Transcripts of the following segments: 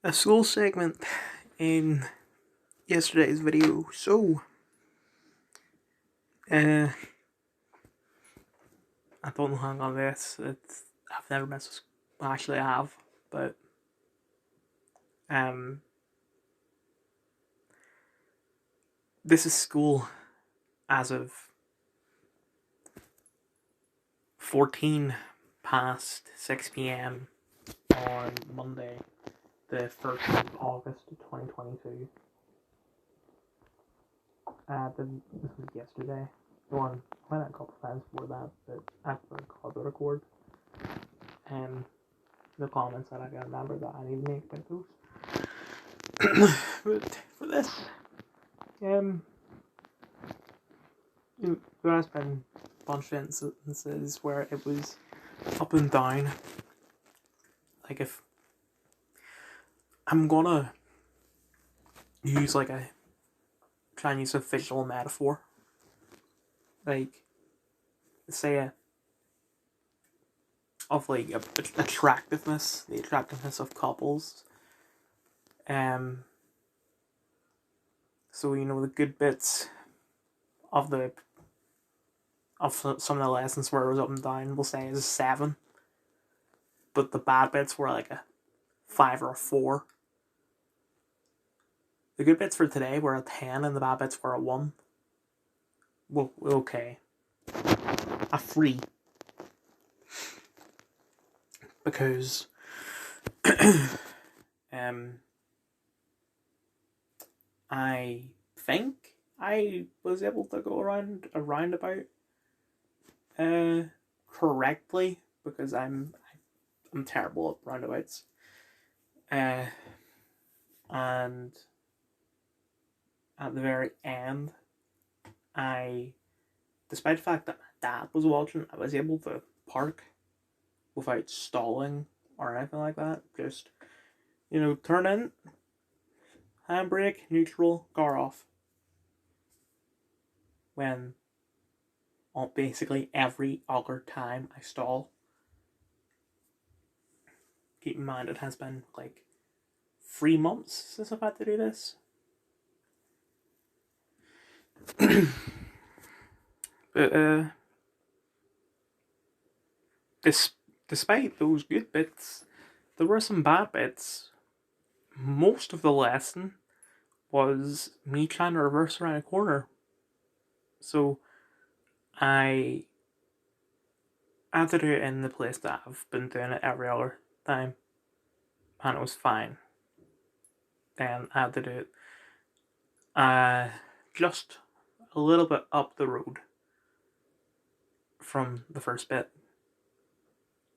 a school segment in yesterday's video. Uh, I don't know how long this. I've never missed a school. Well, actually, I have, but um, this is school as of 14 past 6 p.m. on Monday, the 1st of August 2022. This was yesterday. One, I went out a couple of times before that, but after I called the record, and the comments that I can remember that I need to make about those. But for this, um, there has been a bunch of instances where it was up and down. Like if I'm gonna use try and use a visual metaphor, like say attractiveness, the attractiveness of couples. So the good bits of some of the lessons where it was up and down, we'll say is a 7, but the bad bits were like a 5 or a 4. The good bits for today were a 10, and the bad bits were a 1. Well, okay, a 3, because I think I was able to go around a roundabout correctly, because I'm terrible at roundabouts. And at the very end, despite the fact that my dad was watching, I was able to park without stalling or anything like that. Just, turn in, handbrake, neutral, car off. When on basically every other time I stall. Keep in mind, it has been like 3 months since I've had to do this. But despite those good bits, there were some bad bits. Most of the lesson was me trying to reverse around a corner. So I had to do it in the place that I've been doing it every other time, and it was fine. Then I had to do it just a little bit up the road from the first bit,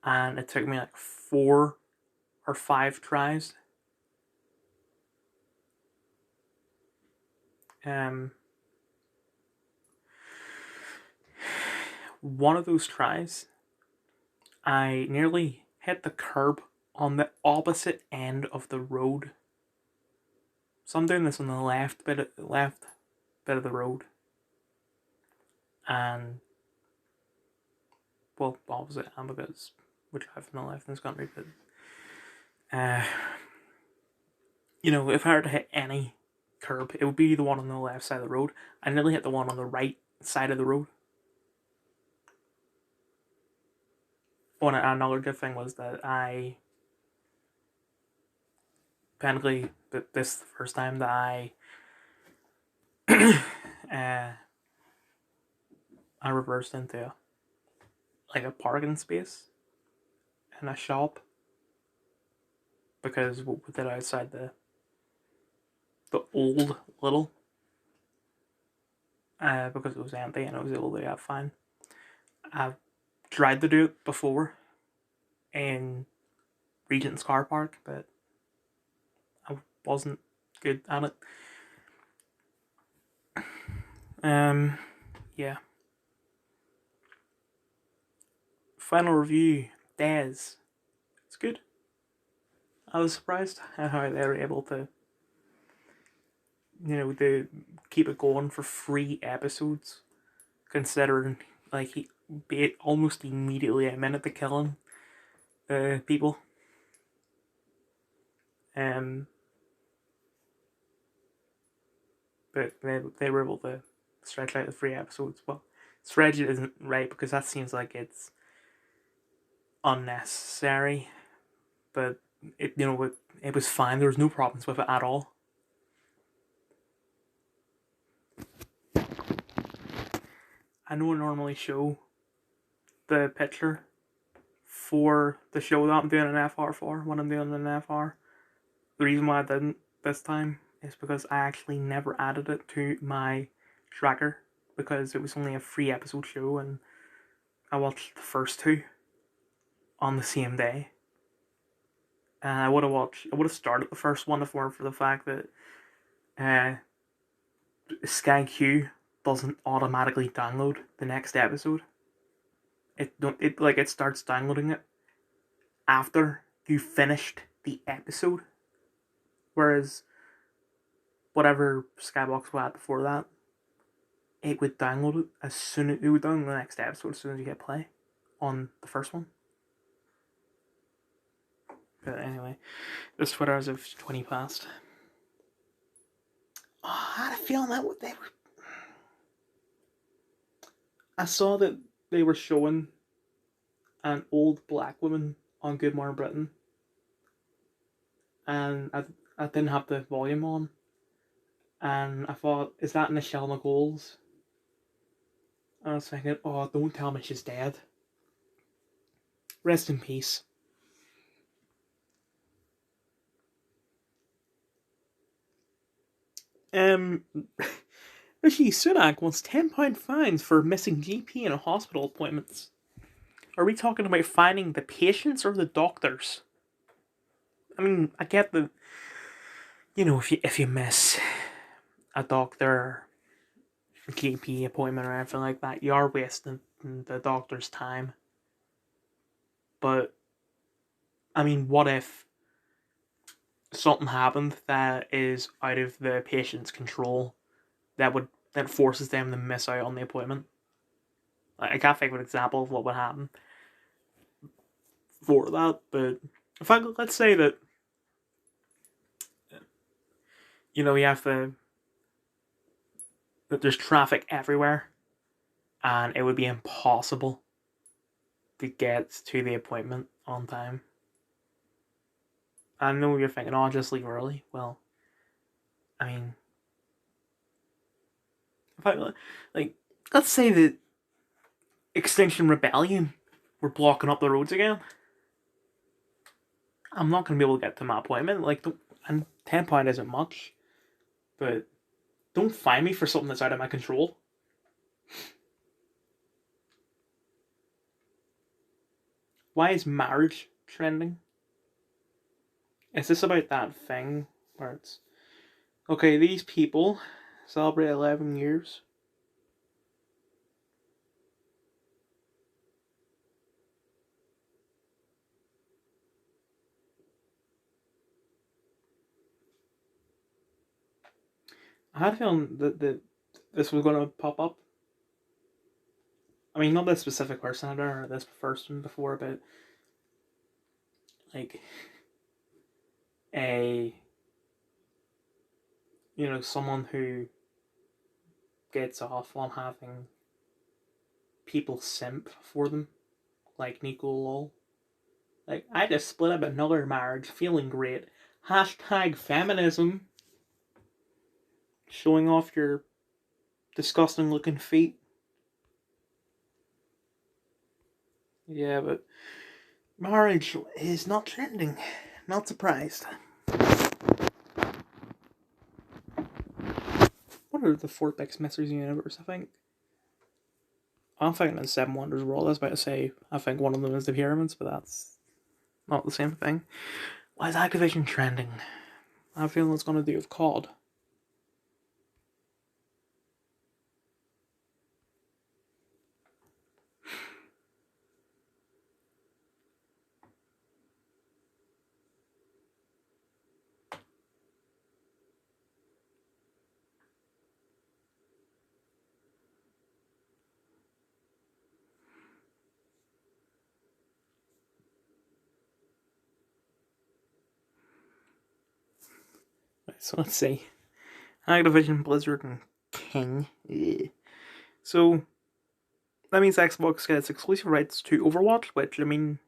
and it took me like 4 or 5 tries. One of those tries, I nearly hit the curb on the opposite end of the road. So I'm doing this on the left bit of the road, and well, opposite hand, because we drive from the left in this country. But if I were to hit any curb, it would be the one on the left side of the road. I nearly hit the one on the right side of the road. Oh, and another good thing was that I apparently this is the first time that I reversed into a parking space in a shop, because we did outside the old little, because it was empty and I was able to do that fine. I've tried to do it before in Regent's car park, but I wasn't good at it. Yeah. Final review, Des. It's good. I was surprised at how they were able to, to keep it going for 3 episodes, considering he almost immediately a minute to killing people. Um, but they were able to stretch out the 3 episodes. Well, stretch it isn't right because that seems like it's unnecessary. But it was fine. There was no problems with it at all. I know I normally show the picture for the show that I'm doing an FR for when I'm doing an FR. The reason why I didn't this time is because I actually never added it to my tracker because it was only a 3 episode show and I watched the first 2 on the same day. And I would have started the first one if it weren't for the fact that Sky Q doesn't automatically download the next episode. It starts downloading it after you finished the episode, whereas whatever Skybox we had before that, it would download it as soon as it would download the next episode as soon as you hit play on the first one. But anyway, this Twitter as of 20 past. Oh, I had a feeling that they were. I saw that they were showing an old black woman on Good Morning Britain, and I didn't have the volume on, and I thought, is that Nichelle Nichols? I was thinking, oh, don't tell me she's dead. Rest in peace. Rishi Sunak wants £10 fines for missing GP and hospital appointments. Are we talking about fining the patients or the doctors? I mean, I get the, if you miss a doctor, GP appointment or anything like that, you are wasting the doctor's time. But I mean, what if something happened that is out of the patient's control that forces them to miss out on the appointment? I can't think of an example of what would happen for that, but let's say that you have that there's traffic everywhere, and it would be impossible to get to the appointment on time. I know you're thinking, oh, just leave early. Well, I mean, let's say that Extinction Rebellion were blocking up the roads again. I'm not going to be able to get to my appointment. And £10 isn't much, but don't fine me for something that's out of my control. Why is marriage trending? Is this about that thing where it's okay? These people celebrate 11 years. I had a feeling that this was going to pop up. I mean, not this specific person or this person before, but like someone who gets off on having people simp for them, like Nico Lol. Like, I just split up another marriage, feeling great. Hashtag feminism. Showing off your disgusting looking feet. Yeah, but marriage is not trending. Not surprised. What are the 4 biggest mysteries in the universe, I think? I'm thinking the 7 Wonders of the World. I was about to say, I think one of them is the pyramids, but that's not the same thing. Why is Activision trending? I have a feeling it's going to do with COD. So let's see. Activision, Blizzard, and King. Yeah. So that means Xbox gets exclusive rights to Overwatch, which, I mean,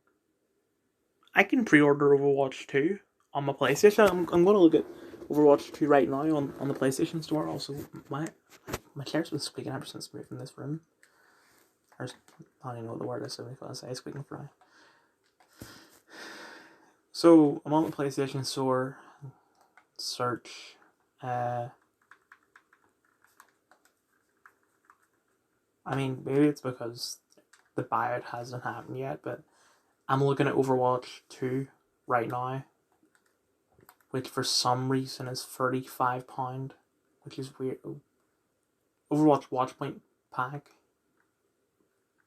I can pre-order Overwatch 2 on my PlayStation. I'm going to look at Overwatch 2 right now on the PlayStation Store. Also, my chair's been squeaking ever since moving in this room. I don't even know what the word is, so I say squeaking fry. So I'm on the PlayStation Store. Search. I mean, maybe it's because the buyout hasn't happened yet, but I'm looking at Overwatch 2 right now, which for some reason is £35, which is weird. Overwatch Watchpoint pack.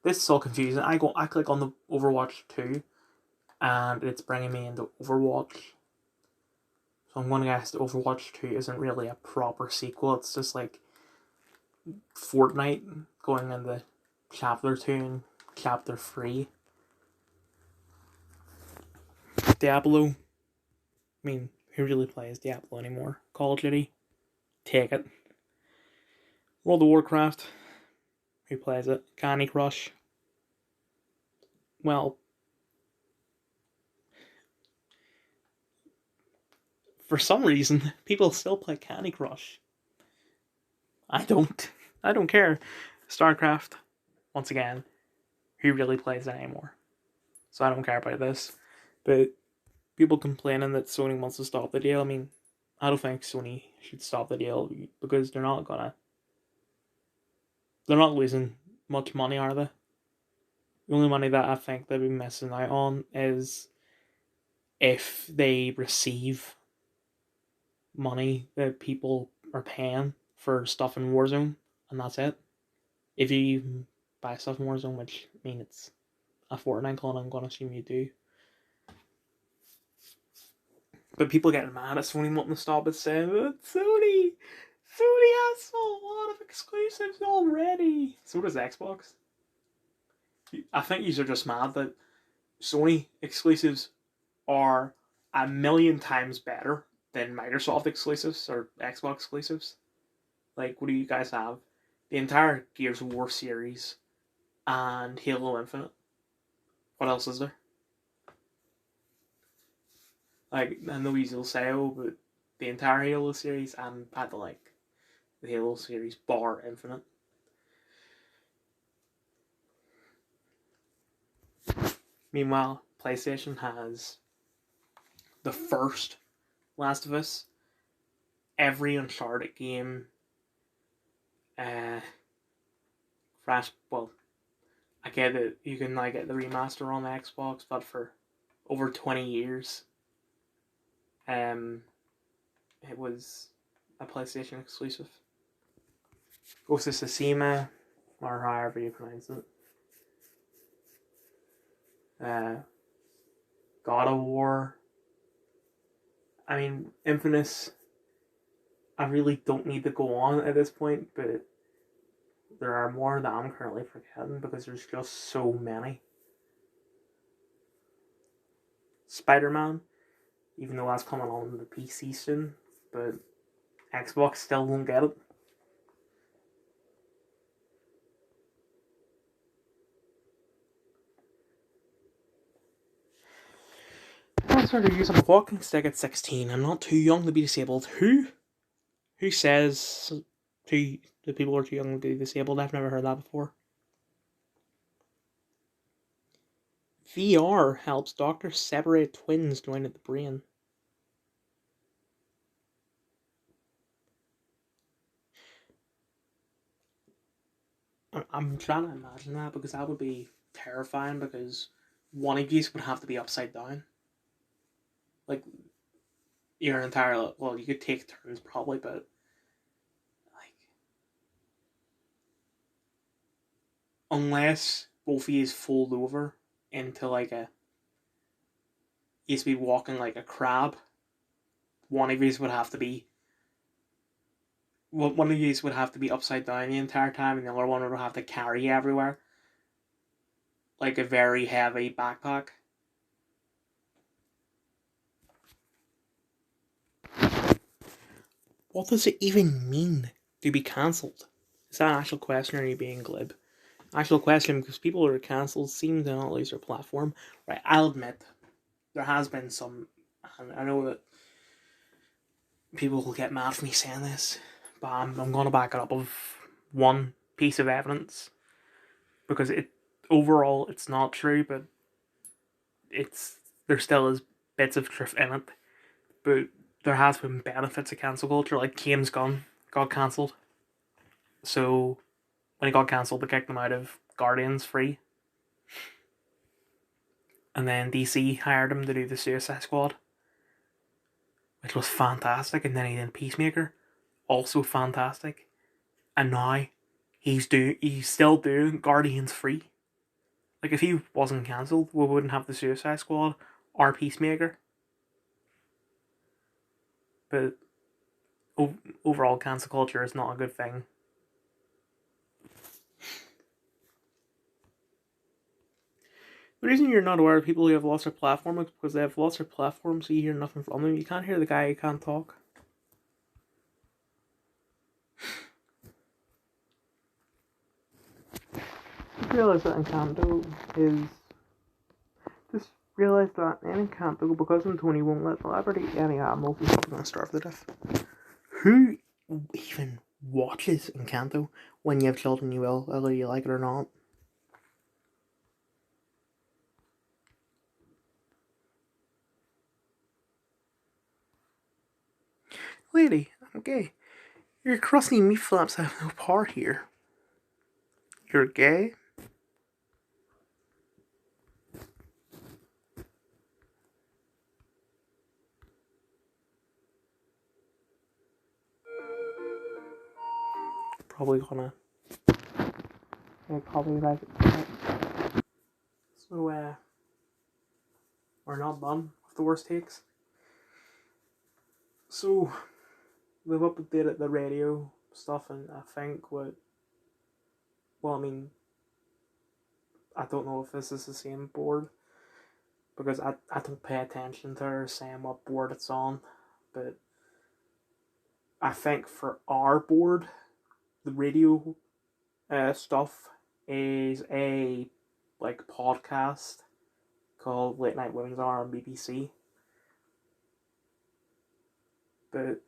This is all confusing. I click on the Overwatch 2, and it's bringing me into Overwatch. So I'm going to guess that Overwatch 2 isn't really a proper sequel. It's just like Fortnite going into Chapter 2 and Chapter 3. Diablo. I mean, who really plays Diablo anymore? Call of Duty? Take it. World of Warcraft. Who plays it? Candy Crush. Well, for some reason, people still play Candy Crush. I don't. I don't care. StarCraft, once again, who really plays it anymore? So I don't care about this. But people complaining that Sony wants to stop the deal, I mean, I don't think Sony should stop the deal because they're not losing much money, are they? The only money that I think they'll be missing out on is if they receive money that people are paying for stuff in Warzone, and that's it. If you even buy stuff in Warzone, which I mean it's a Fortnite clone, I'm gonna assume you do. But people getting mad at Sony wanting to stop it, saying Sony has a lot of exclusives already. So does Xbox. I think these are just mad that Sony exclusives are a million times better than Microsoft exclusives or Xbox exclusives. Like, what do you guys have? The entire Gears of War series and Halo Infinite. What else is there? Like, I know you'll say, oh, but the entire Halo series and had the Halo series bar Infinite. Meanwhile, PlayStation has the first Last of Us, every Uncharted game, Crash. Well, I get it. You can like get the remaster on the Xbox, but for over 20 years, it was a PlayStation exclusive. Ghost of Tsushima, or however you pronounce it. God of War. I mean, Infamous. I really don't need to go on at this point, but there are more that I'm currently forgetting because there's just so many. Spider-Man, even though that's coming on the PC soon, but Xbox still won't get it. I started using a walking stick at 16. I'm not too young to be disabled. Who says the people are too young to be disabled? I've never heard that before. VR helps doctors separate twins joined at the brain. I'm trying to imagine that because that would be terrifying because one of these would have to be upside down. Like, your entire, well, you could take turns probably, but like, unless both of you fold over into like you to be walking like a crab, one of you would have to be one of you would have to be upside down the entire time, and the other one would have to carry you everywhere, like a very heavy backpack. what does it even mean to be cancelled? Is that an actual question, or are you being glib? Actual question, because people who are cancelled seem to not lose their platform. Right, I'll admit, there has been some, and I know that people will get mad for me saying this, but I'm going to back it up with one piece of evidence, because overall it's not true, but there still is bits of truth in it. But there has been benefits of cancel culture, like James Gunn got cancelled. So when he got cancelled, they kicked him out of Guardians free. And then DC hired him to do the Suicide Squad, which was fantastic. And then he did Peacemaker, also fantastic. And now he's still doing Guardians free. Like, if he wasn't cancelled, we wouldn't have the Suicide Squad or Peacemaker. But overall, cancel culture is not a good thing. The reason you're not aware of people who have lost their platform is because they have lost their platform, so you hear nothing from them. You can't hear the guy who can't talk. Just realize that Encanto is... Just realize that in Encanto, because Tony won't let celebrity any animals, he's probably going to starve to death. Who even watches Encanto? When you have children, you will, whether you like it or not. Lady, I'm gay. Your crusty meat flaps have no part here. You're gay? Probably gonna... probably like it. So, we're not done with the worst takes. So, they've updated the radio stuff, and I think I don't know if this is the same board, because I don't pay attention to her saying what board it's on, but I think for our board, the radio stuff is a podcast called Late Night Women's Hour on BBC. But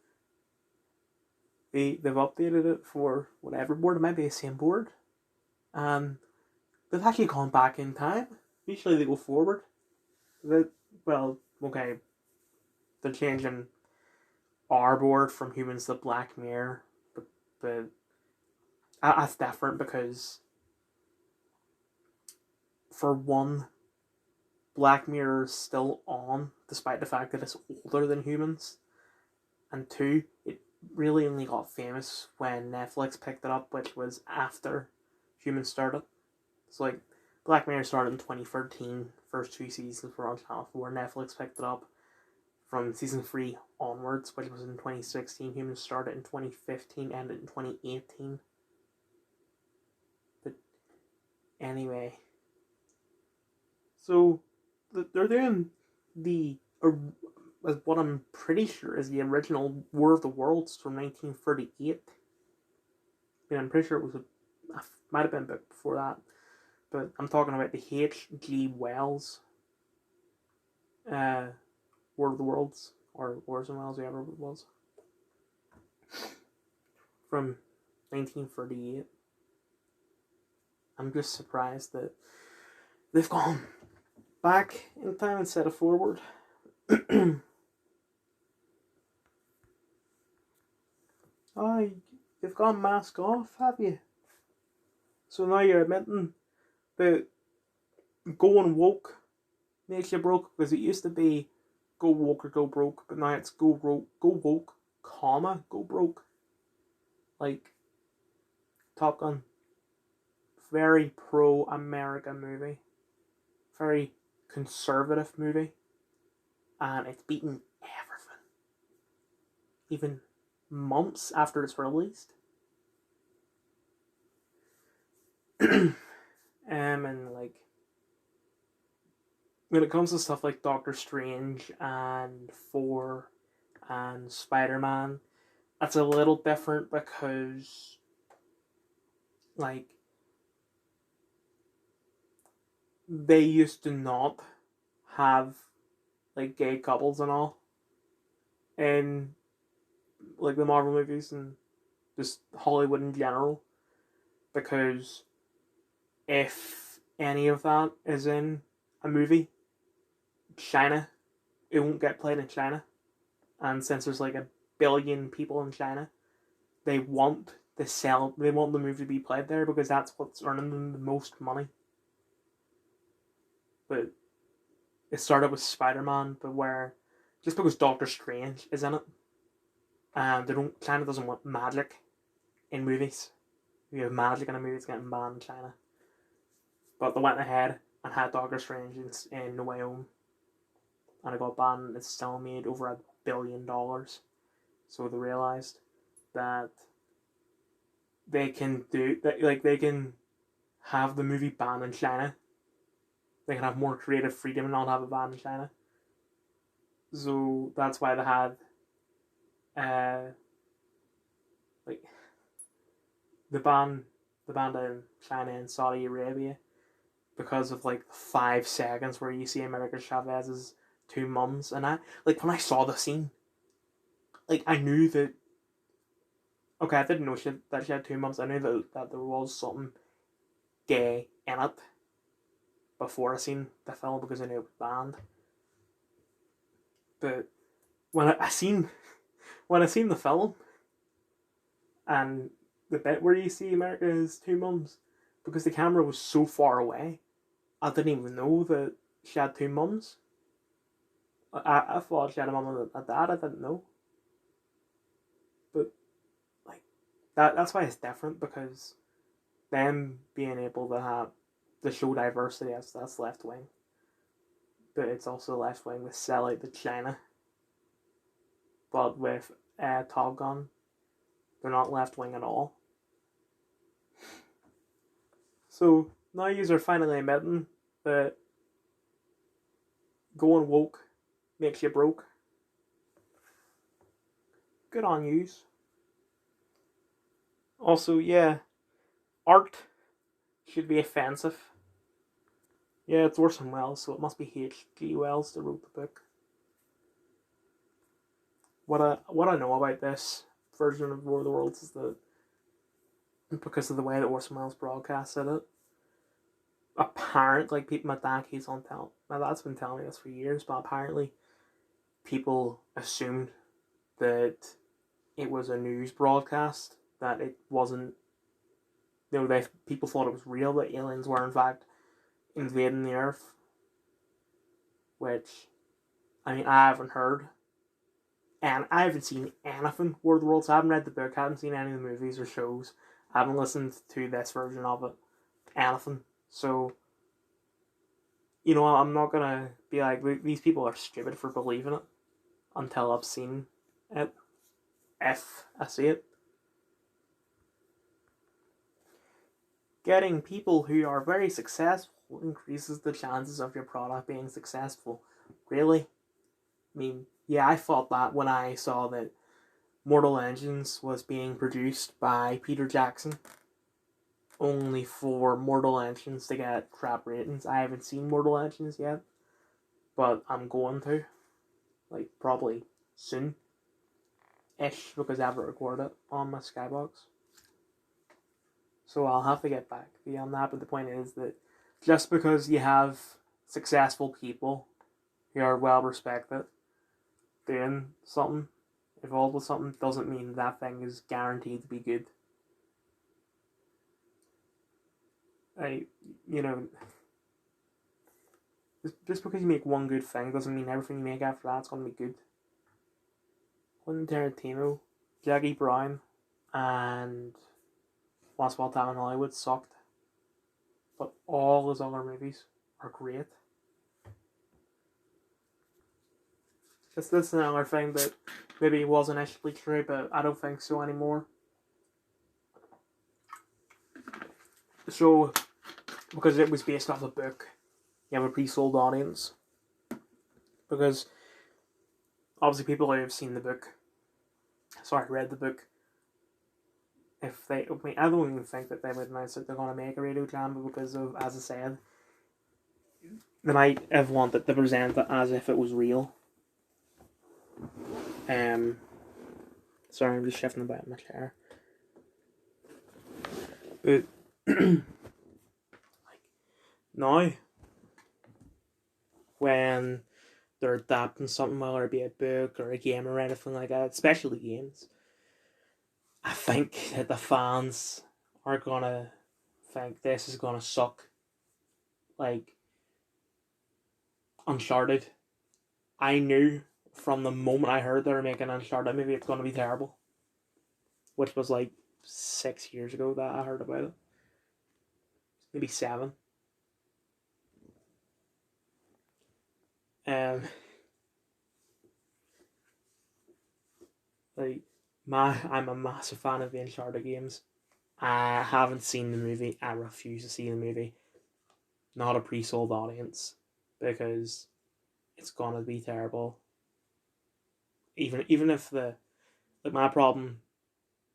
they've updated it for whatever board. It might be the same board. And they've actually gone back in time. Usually they go forward. Okay, they're changing our board from Humans to Black Mirror, but that's different because, for one, Black Mirror is still on, despite the fact that it's older than Humans, and two, it really only got famous when Netflix picked it up, which was after Humans started. So, Black Mirror started in 2013, first 2 seasons were on Channel 4, Netflix picked it up from season 3 onwards, which was in 2016. Humans started in 2015, ended in 2018. But anyway, so they're doing what I'm pretty sure is the original War of the Worlds from 1938. I'm pretty sure it might have been a bit before that, but I'm talking about the H.G. Wells War of the Worlds, or Wars and Wells, whatever it was, from 1938. I'm just surprised that they've gone back in time instead of forward. You've gone mask off, have you? So now you're admitting that going woke makes you broke, because it used to be go woke or go broke, but now it's go woke, comma, go broke. Like Top Gun, very pro-America movie, very conservative movie, and it's beaten everything, even months after it's released. And when it comes to stuff like Doctor Strange and Thor and Spider-Man, That's a little different because, like, they used to not have, like, gay couples and all in, like, the Marvel movies and just Hollywood in general, because if any of that is in a movie, China, it won't get played in China. And since there's like a billion people in China, they want they want the movie to be played there because that's what's earning them the most money. But it started with Spider-Man, but where just because Doctor Strange is in it, and China doesn't want magic in movies. If you have magic in a movie, it's getting banned in China. But they went ahead and had Doctor Strange in No Way Home, and it got banned. It's still made over $1 billion. So they realized that they can do that, like they can have the movie banned in China. They can have more creative freedom and not have it banned in China. So that's why they had like the ban in China and Saudi Arabia because of like 5 seconds where you see America Chavez's two mums, and I like when I saw the scene, like I knew that. Okay, I didn't know that she had two mums. I knew that there was something gay in it before I seen the film because I knew it was banned. But when I seen the film and the bit where you see America's two mums, because the camera was so far away, I didn't even know that she had two mums. I thought she had a mum and a dad. I didn't know, but like that's why it's different, because them being able to show diversity, that's left wing, but it's also left wing with sell out to China. But with Top Gun, they're not left wing at all. So now you are finally admitting that going woke makes you broke. Good on yous. Also, yeah, art should be offensive. Yeah, it's Orson Welles, so it must be H.G. Wells that wrote the book. What I know about this version of War of the Worlds is that because of the way that Orson Welles broadcasted it, apparently, like people, my dad keeps on telling, my dad's been telling me this for years, but apparently people assumed that it was a news broadcast, that it wasn't, people thought it was real, that aliens were in fact invading the Earth, which, I mean, I haven't heard, and I haven't seen anything War of the Worlds. I haven't read the book, I haven't seen any of the movies or shows, I haven't listened to this version of it, anything. So, I'm not gonna be like, these people are stupid for believing it until I've seen it, if I see it. Getting people who are very successful increases the chances of your product being successful. Really? I mean, yeah, I thought that when I saw that Mortal Engines was being produced by Peter Jackson, only for Mortal Engines to get crap ratings. I haven't seen Mortal Engines yet, but I'm going to, like, probably soon ish, because I haven't recorded it on my Skybox. So I'll have to get back to you on that, but the point is that just because you have successful people who are well respected doing something, involved with something, doesn't mean that thing is guaranteed to be good. Just because you make one good thing doesn't mean everything you make after that's going to be good. Quentin Tarantino, Jackie Brown, and Once Upon a Time in Hollywood sucked, but all his other movies are great. This is another thing that maybe wasn't initially true, but I don't think so anymore. So, because it was based off a book, you have a pre-sold audience. Because obviously people who have seen the book Sorry, read the book. If they, I mean, I don't even think that they would announce that they're going to make a radio drama because of, as I said, they might have wanted to present it as if it was real. Sorry, I'm just shifting about in my chair. But like now, when they're adapting something, whether it be a book or a game or anything like that, especially games, I think that the fans are gonna think this is gonna suck. Like Uncharted, I knew from the moment I heard they were making Uncharted movie it's gonna be terrible. Which was like 6 years ago that I heard about it. Maybe 7. Um, like I'm a massive fan of the Uncharted games. I haven't seen the movie. I refuse to see the movie. Not a pre-sold audience because it's gonna be terrible. Even if my problem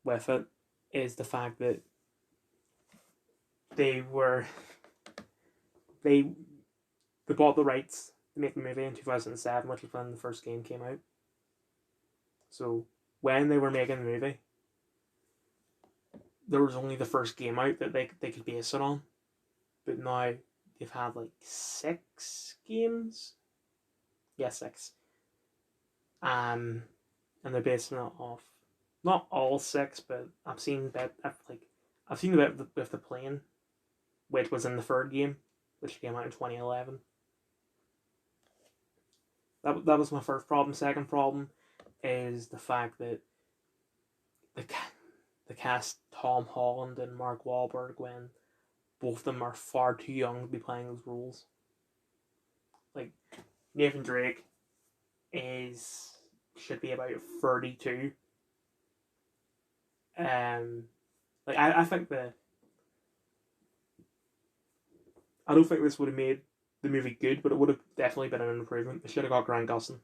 with it is the fact that they were they they bought the rights to make the movie in 2007, which was when the first game came out. So when they were making the movie, there was only the first game out that they could base it on. But now they've had like 6 games. Yeah, 6. And they're basing it off not all 6, but I've seen the bit with the plane, which was in the third game, which came out in 2011. That was my first problem. Second problem is the fact that the cast Tom Holland and Mark Wahlberg, when both of them are far too young to be playing those roles. Like Nathan Drake should be about 32. Like I think I don't think this would have made the movie good, but it would have definitely been an improvement. They should have got Grant Gustin,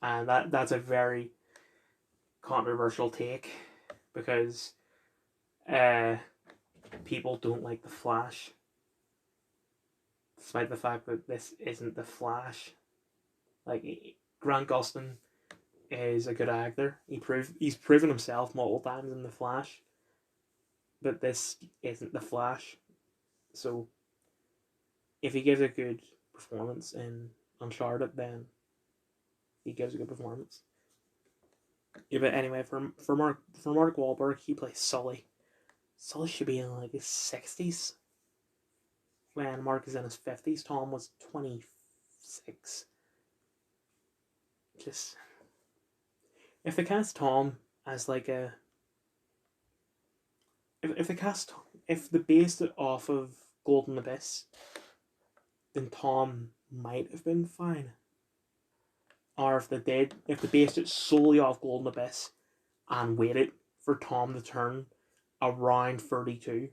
and that's a very controversial take because people don't like the Flash, despite the fact that this isn't the Flash. Like Grant Gustin is a good actor. He's proven himself multiple times in the Flash, but this isn't the Flash. So if he gives a good performance in Uncharted, then he gives a good performance. Yeah, but anyway, for Mark Wahlberg, he plays Sully. Sully should be in like his 60s. When Mark is in his 50s, Tom was 26. Just if they cast Tom as like a if they cast if they based it off of Golden Abyss, then Tom might have been fine. Or if they based it solely off Golden Abyss and waited for Tom to turn around 32,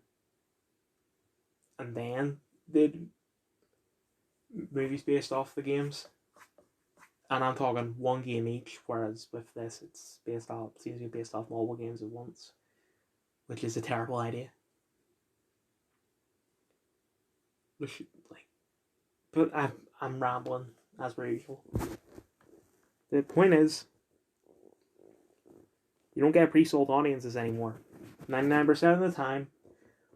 and then did movies based off the games. And I'm talking one game each, whereas with this it seems to be based off multiple games at once, which is a terrible idea. But I'm rambling as per usual. The point is, you don't get pre-sold audiences anymore. 99% of the time,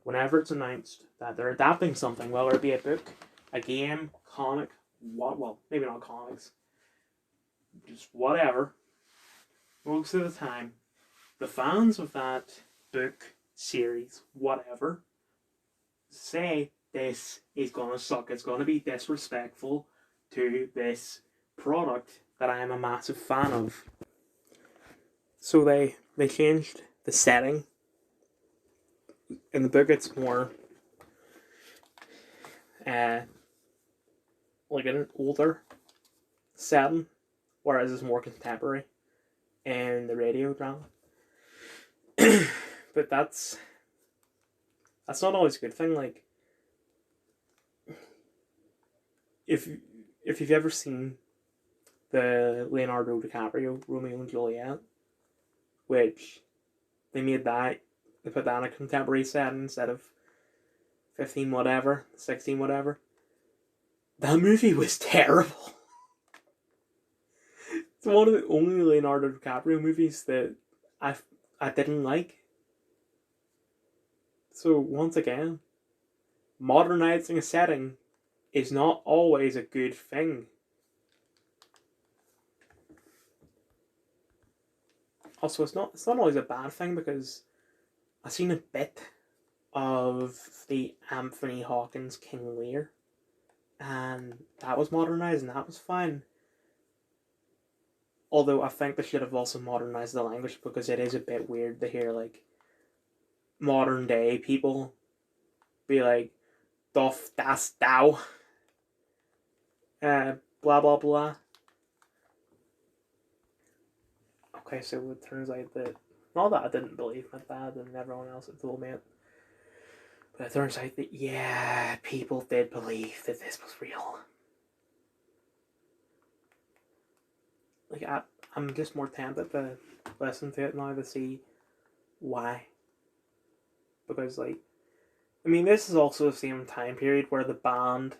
whenever it's announced that they're adapting something, whether it be a book, a game, comic, well, maybe not comics, just whatever, most of the time, the fans of that book, series, whatever, say this is gonna suck. It's gonna be disrespectful to this product that I am a massive fan of. So they changed the setting. In the book, it's more like an older setting, whereas it's more contemporary in the radio drama. But that's not always a good thing. Like if you've ever seen the Leonardo DiCaprio Romeo and Juliet, which they made that, they put that in a contemporary setting instead of 15 whatever, 16 whatever. That movie was terrible. It's one of the only Leonardo DiCaprio movies that I didn't like. So once again, modernizing a setting is not always a good thing. Also, it's not always a bad thing, because I seen a bit of the Anthony Hawkins King Lear, and that was modernized and that was fine. Although I think they should have also modernized the language, because it is a bit weird to hear like modern day people be like, "Doth das thou?" Blah blah blah. Okay, so it turns out that, not that I didn't believe my dad and everyone else had told me it, but it turns out that, yeah, people did believe that this was real. Like, I'm just more tempted to listen to it now to see why. Because, like, I mean, this is also the same time period where the band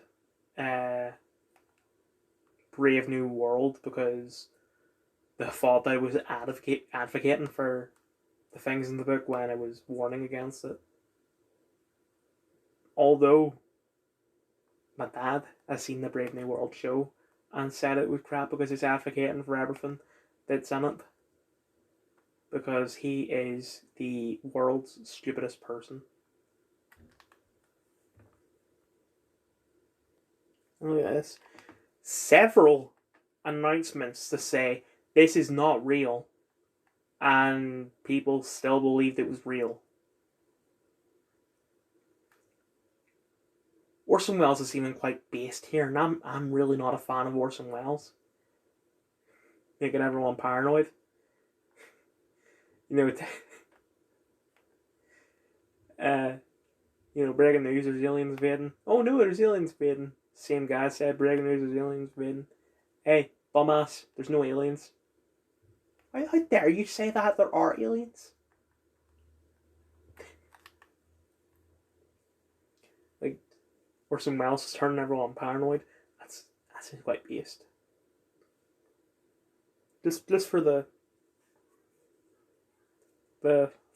Brave New World, because they thought I was advocating for the things in the book when I was warning against it. Although my dad has seen the Brave New World show and said it was crap because it's advocating for everything that's in it. Because he is the world's stupidest person. Look at this. Several announcements to say this is not real, and people still believed it was real. Orson Welles is even quite based here, and I'm really not a fan of Orson Welles. Making everyone paranoid. You know, breaking news, there's aliens invading. Oh no, there's aliens invading. Same guy said breaking news, there's aliens invading. Hey, bum-ass, there's no aliens. How dare you say that there are aliens? Like, Orson Welles is turning everyone paranoid. That's quite based. Just for the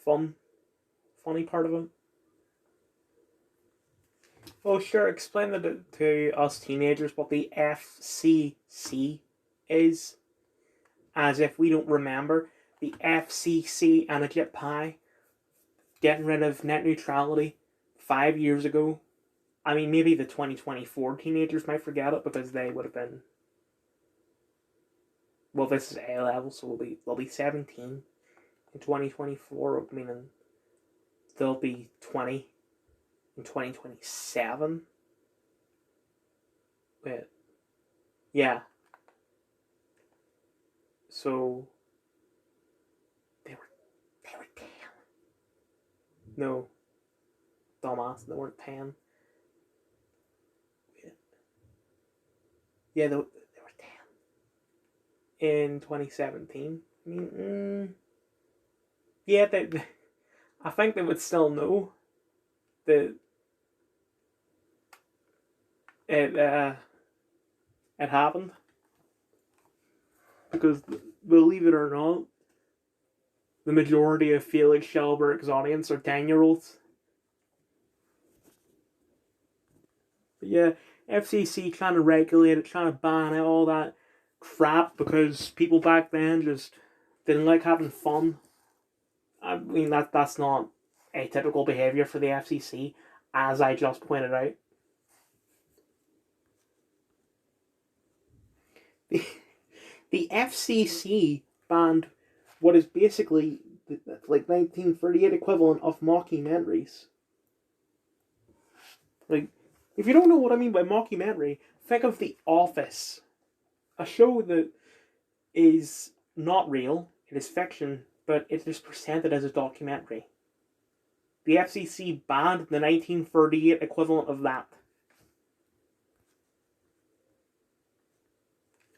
funny part of it. Oh sure, explain to us teenagers what the FCC is. As if we don't remember the FCC and Ajit Pai getting rid of net neutrality 5 years ago. I mean, maybe the 2024 teenagers might forget it because they would have been, well, this is A level, so they'll be 17 in 2024, meaning they'll be 20 in 2027. Wait, yeah. So they were 10. No, dumbass, they weren't 10. Wait. Yeah, they were 10 in 2017. I mean, yeah, I think they would still know that it happened, because believe it or not, the majority of Felix Schellberg's audience are 10-year-olds. But yeah, FCC trying to regulate it, trying to ban it, all that crap, because people back then just didn't like having fun. I mean, that's not atypical behaviour for the FCC, as I just pointed out. The FCC banned what is basically like 1938 equivalent of mockumentaries. Like, if you don't know what I mean by mockumentary, think of The Office, a show that is not real, it is fiction, but it is presented as a documentary. The FCC banned the 1938 equivalent of that.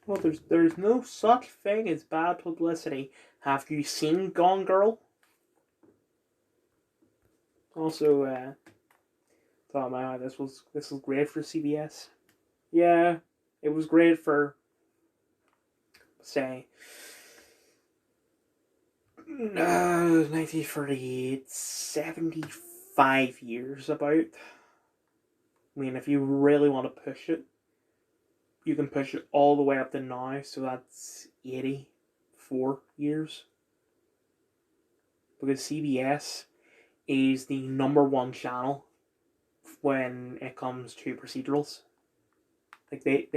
Well, there's no such thing as bad publicity. Have you seen Gone Girl? Also, thought my this was great for CBS. Yeah, it was great for say 1938, 75 years about. I mean, if you really want to push it, you can push it all the way up to now, so that's 84 years. Because CBS is the number one channel when it comes to procedurals. Like they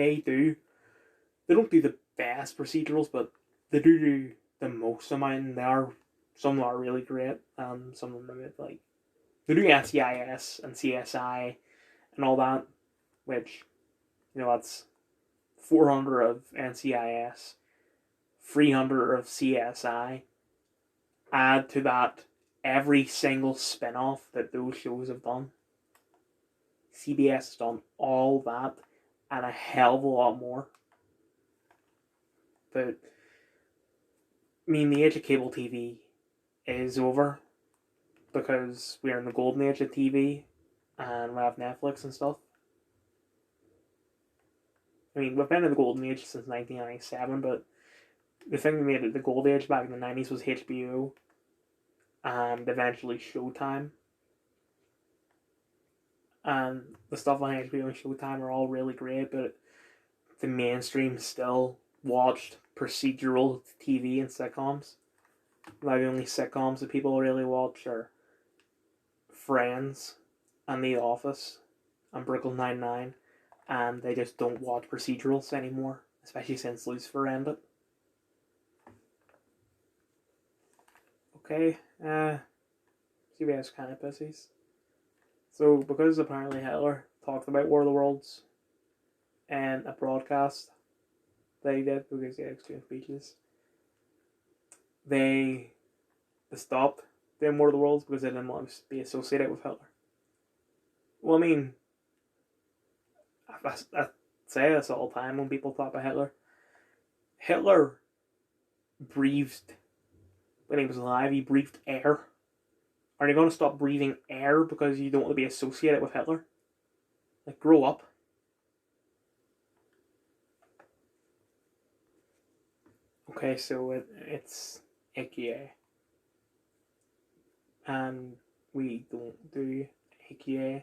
don't do the best procedurals, but they do the most amount. Some are really great, and some of them are like they do NCIS and CSI and all that, which that's 400 of NCIS, 300 of CSI. Add to that every single spin-off that those shows have done. CBS has done all that and a hell of a lot more. But I mean, the age of cable TV is over because we're in the golden age of TV and we have Netflix and stuff. I mean, we've been in the golden age since 1997, but the thing that made it the gold age back in the 90s was HBO and eventually Showtime. And the stuff on HBO and Showtime are all really great, but the mainstream still watched procedural TV and sitcoms. Like the only sitcoms that people really watch are Friends and The Office and Brooklyn Nine-Nine, and they just don't watch procedurals anymore, especially since Lucifer ended. Okay, CBS kind of pussies. So, because apparently Hitler talked about War of the Worlds in a broadcast they did because they had extreme speeches, they stopped doing War of the Worlds because they didn't want to be associated with Hitler. Well, I mean, I say this all the time when people talk about Hitler. Hitler breathed, when he was alive, he breathed air. Are you going to stop breathing air because you don't want to be associated with Hitler? Like, grow up. Okay, so it's IKEA. And we don't do IKEA.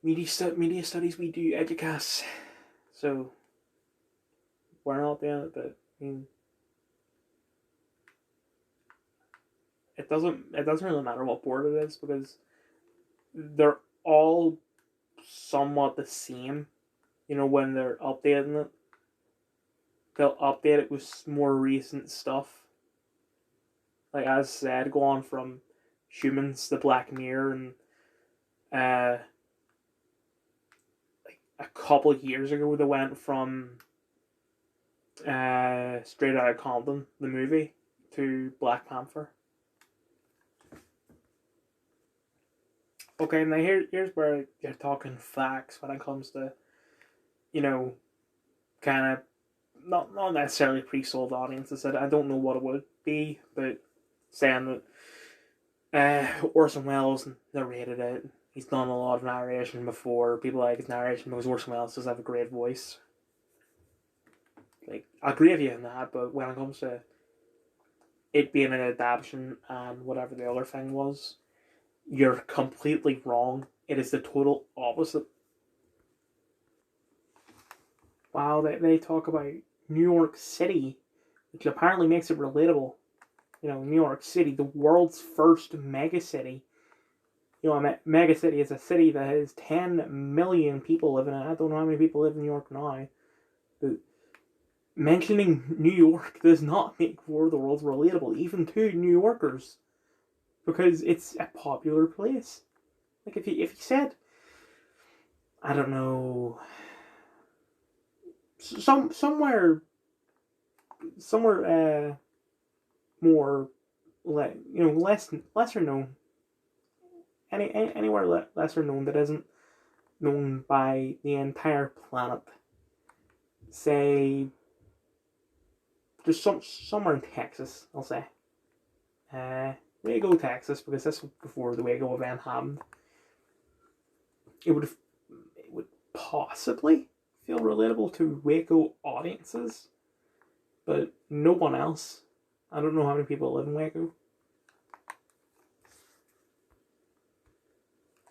Media studies, we do Educast. So, we're not doing it, but I mean, it doesn't really matter what board it is because they're all somewhat the same. When they're updating it, they'll update it with more recent stuff. Like as I said, go on from Humans to Black Mirror, and like a couple of years ago they went from Straight Outta Compton, the movie, to Black Panther. Okay, now here's where you're talking facts when it comes to, kind of not necessarily pre-sold audiences. I don't know what it would be, but saying that Orson Welles narrated it. He's done a lot of narration before. People like his narration because Orson Welles does have a great voice. Like, I agree with you on that, but when it comes to it being an adaptation and whatever the other thing was, you're completely wrong. It is the total opposite. Wow, they talk about New York City, which apparently makes it relatable. New York City, the world's first megacity. A megacity is a city that has 10 million people living in it. I don't know how many people live in New York now. But mentioning New York does not make War of the Worlds relatable, even to New Yorkers. Because it's a popular place. Like, if you said, I don't know, somewhere more, lesser known, anywhere lesser known that isn't known by the entire planet, say, just somewhere in Texas, I'll say. Waco, Texas, because this was before the Waco event happened. It would possibly feel relatable to Waco audiences, but no one else. I don't know how many people live in Waco.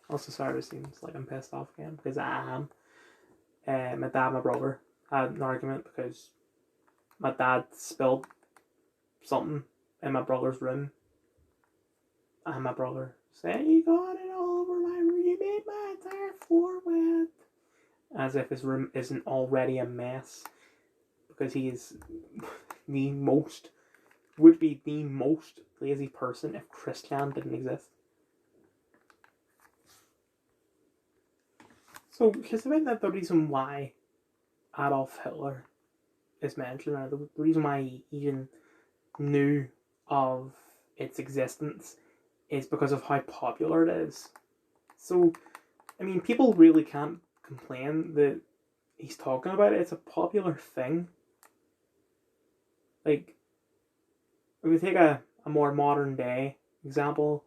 Also, sorry, it seems like I'm pissed off again, because I am. My dad and my brother had an argument because my dad spilled something in my brother's room, and my brother said, "You got it all over my room, you made my entire floor wet." As if his room isn't already a mess, because he is would be the most lazy person if Christian didn't exist. So here's about the reason why Adolf Hitler is mentioned, or the reason why he even knew of its existence is because of how popular it is. So, I mean, people really can't complain that he's talking about it. It's a popular thing. Like, if we take a more modern day example,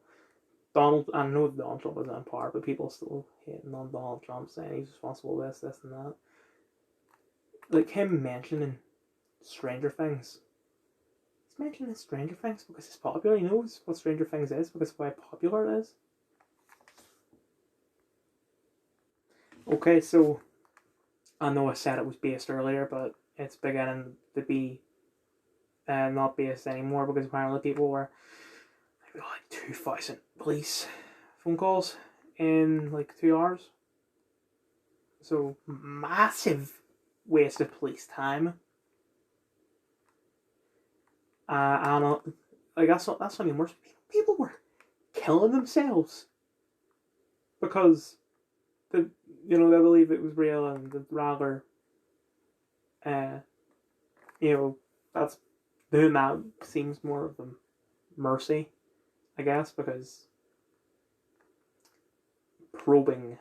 I know Donald Trump is in power, but people still hating on Donald Trump, saying he's responsible for this, and that. Like him mentioning Stranger Things. He's mentioning Stranger Things because it's popular. He knows what Stranger Things is because of how popular it is. Okay, so I know I said it was based earlier, but it's beginning to be not based anymore because apparently people were like 2,000 police phone calls in like 2 hours. So massive waste of police time. And like that's not even worse. People were killing themselves because they believe it was real and they'd rather that's doing that seems more of a mercy, I guess, because probing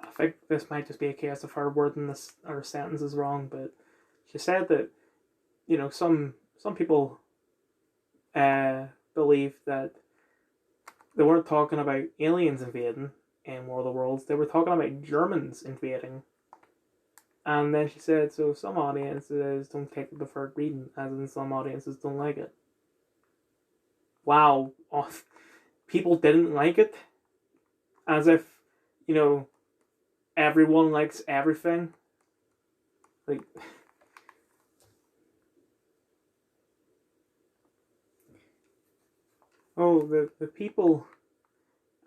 I think this might just be a case of her wording this or sentence is wrong, but she said that some people believe that they weren't talking about aliens invading in War of the Worlds. They were talking about Germans invading. And then she said, so some audiences don't take the preferred reading, as in some audiences don't like it. Wow. Oh, people didn't like it? As if, everyone likes everything. Like... Oh, the people...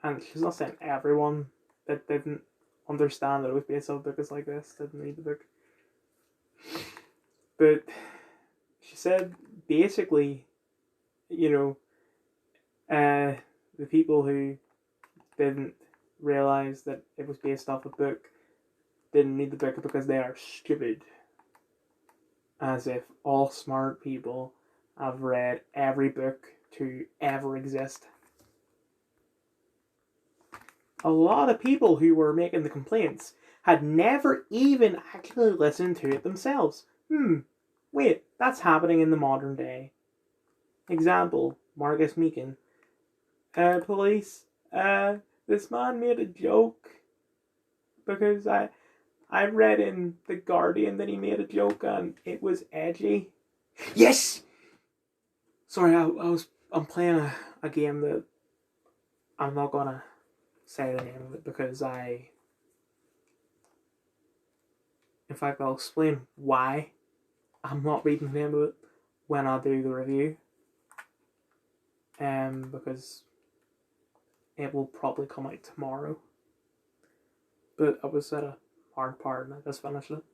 And she's not saying everyone that didn't understand that it was based on books like this didn't read the book. But she said basically, the people who didn't realize that it was based off a book didn't read the book because they are stupid. As if all smart people have read every book to ever exist. A lot of people who were making the complaints had never even actually listened to it themselves. Wait, that's happening in the modern day. Example, Marcus Meekin. Police, this man made a joke because I read in The Guardian that he made a joke and it was edgy. Yes! Sorry, I'm playing a game that I'm not gonna say the name of it because in fact, I'll explain why I'm not reading the name of it when I do the review. Because it will probably come out tomorrow. But I was at a hard part and I just finished it.